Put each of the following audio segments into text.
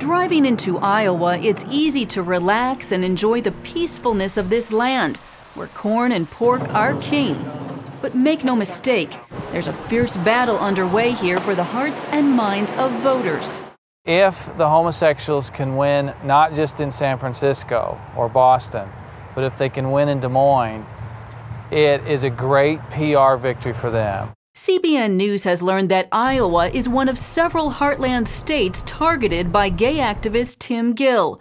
Driving into Iowa, it's easy to relax and enjoy the peacefulness of this land, where corn and pork are king. But make no mistake, there's a fierce battle underway here for the hearts and minds of voters. If the homosexuals can win not just in San Francisco or Boston, but if they can win in Des Moines, it is a great PR victory for them. CBN News has learned that Iowa is one of several heartland states targeted by gay activist Tim Gill.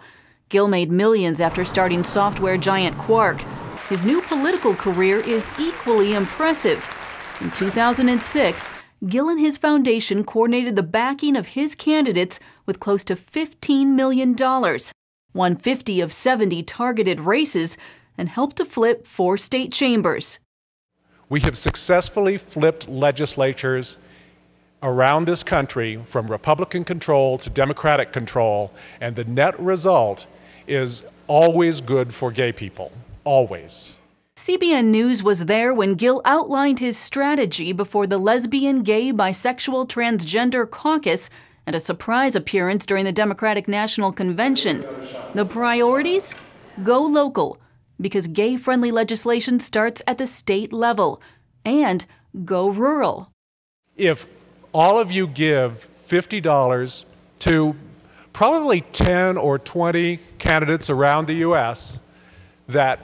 Gill made millions after starting software giant Quark. His new political career is equally impressive. In 2006, Gill and his foundation coordinated the backing of his candidates with close to $15 million, won 50 of 70 targeted races, and helped to flip 4 state chambers. We have successfully flipped legislatures around this country from Republican control to Democratic control, and the net result is always good for gay people, always. CBN News was there when Gill outlined his strategy before the Lesbian, Gay, Bisexual, Transgender Caucus and a surprise appearance during the Democratic National Convention. The priorities? Go local, because gay-friendly legislation starts at the state level, and go rural. If all of you give $50 to probably 10 or 20 candidates around the U.S. that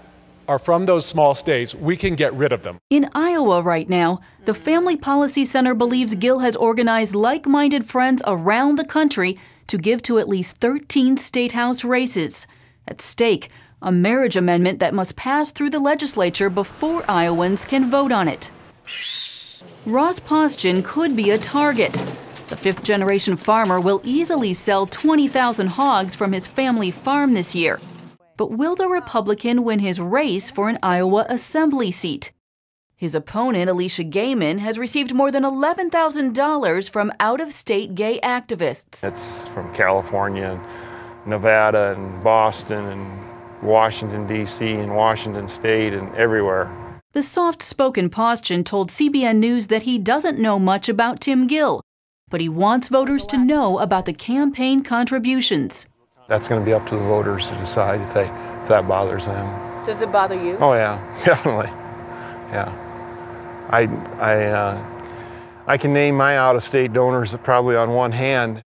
are from those small states, we can get rid of them. In Iowa right now, the Family Policy Center believes Gill has organized like-minded friends around the country to give to at least 13 state house races. At stake, a marriage amendment that must pass through the legislature before Iowans can vote on it. Ross Poston could be a target. The fifth-generation farmer will easily sell 20,000 hogs from his family farm this year. But will the Republican win his race for an Iowa assembly seat? His opponent, Alicia Gayman, has received more than $11,000 from out-of-state gay activists. It's from California, Nevada, and Boston, and Washington, D.C., and Washington State, and everywhere. The soft-spoken Poston told CBN News that he doesn't know much about Tim Gill, but he wants voters to know about the campaign contributions. That's going to be up to the voters to decide if that bothers them. Does it bother you? Oh yeah, definitely. Yeah. I can name my out-of-state donors probably on one hand.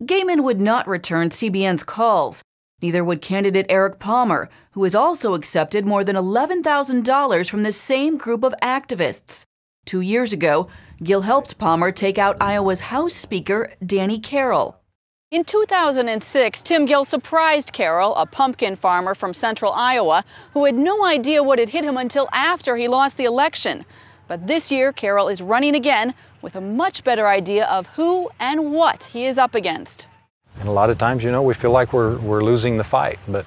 Gayman would not return CBN's calls. Neither would candidate Eric Palmer, who has also accepted more than $11,000 from the same group of activists. 2 years ago, Gill helped Palmer take out Iowa's House Speaker, Danny Carroll. In 2006, Tim Gill surprised Carroll, a pumpkin farmer from central Iowa, who had no idea what had hit him until after he lost the election. But this year, Carroll is running again with a much better idea of who and what he is up against. And a lot of times, you know, we feel like we're losing the fight, but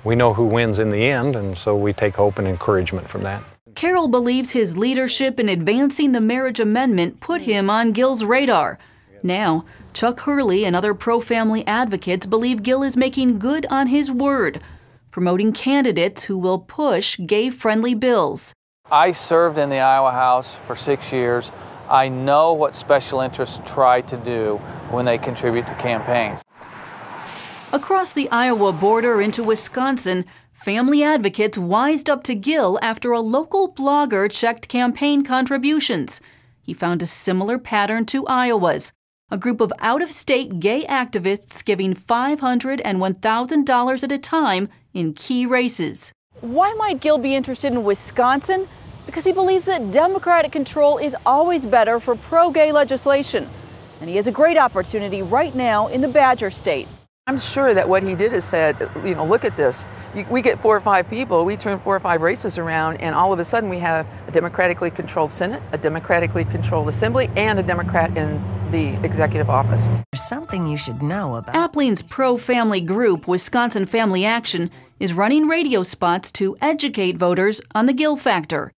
we know who wins in the end, and so we take hope and encouragement from that. Carroll believes his leadership in advancing the marriage amendment put him on Gill's radar. Now, Chuck Hurley and other pro-family advocates believe Gill is making good on his word, promoting candidates who will push gay-friendly bills. I served in the Iowa House for 6 years. I know what special interests try to do when they contribute to campaigns. Across the Iowa border into Wisconsin, family advocates wised up to Gill after a local blogger checked campaign contributions. He found a similar pattern to Iowa's. A group of out-of-state gay activists giving $500 and $1,000 at a time in key races. Why might Gill be interested in Wisconsin? Because he believes that Democratic control is always better for pro-gay legislation. And he has a great opportunity right now in the Badger State. I'm sure that what he did is said, you know, look at this. We get 4 or 5 people, we turn 4 or 5 races around, and all of a sudden we have a democratically controlled Senate, a democratically controlled Assembly, and a Democrat in the executive office. There's something you should know about. Appling's pro-family group, Wisconsin Family Action, is running radio spots to educate voters on the Gill factor.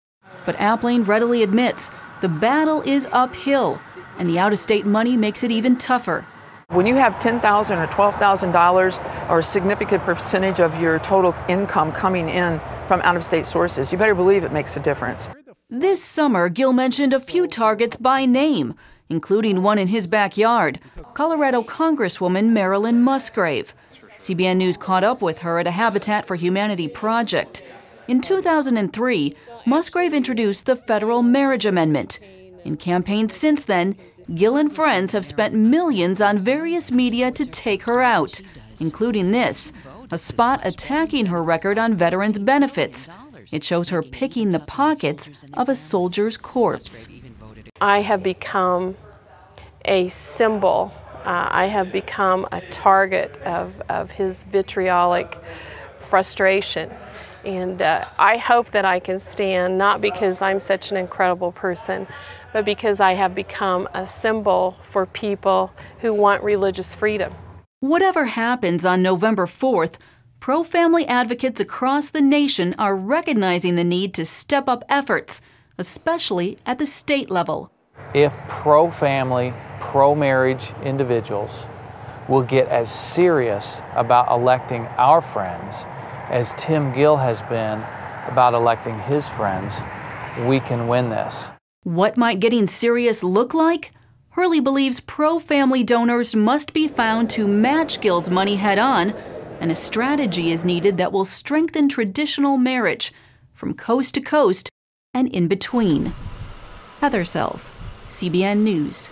But Appling readily admits the battle is uphill, and the out-of-state money makes it even tougher. When you have $10,000 or $12,000 or a significant percentage of your total income coming in from out-of-state sources, you better believe it makes a difference. This summer, Gill mentioned a few targets by name, including one in his backyard, Colorado Congresswoman Marilyn Musgrave. CBN News caught up with her at a Habitat for Humanity project. In 2003, Musgrave introduced the federal marriage amendment. In campaigns since then, Gill and friends have spent millions on various media to take her out, including this, a spot attacking her record on veterans' benefits. It shows her picking the pockets of a soldier's corpse. I have become a symbol. I have become a target of his vitriolic frustration. And I hope that I can stand, not because I'm such an incredible person, but because I have become a symbol for people who want religious freedom. Whatever happens on November 4th, pro-family advocates across the nation are recognizing the need to step up efforts, especially at the state level. If pro-family, pro-marriage individuals will get as serious about electing our friends as Tim Gill has been about electing his friends, we can win this. What might getting serious look like? Hurley believes pro-family donors must be found to match Gill's money head-on, and a strategy is needed that will strengthen traditional marriage from coast to coast and in between. Heather Sells, CBN News.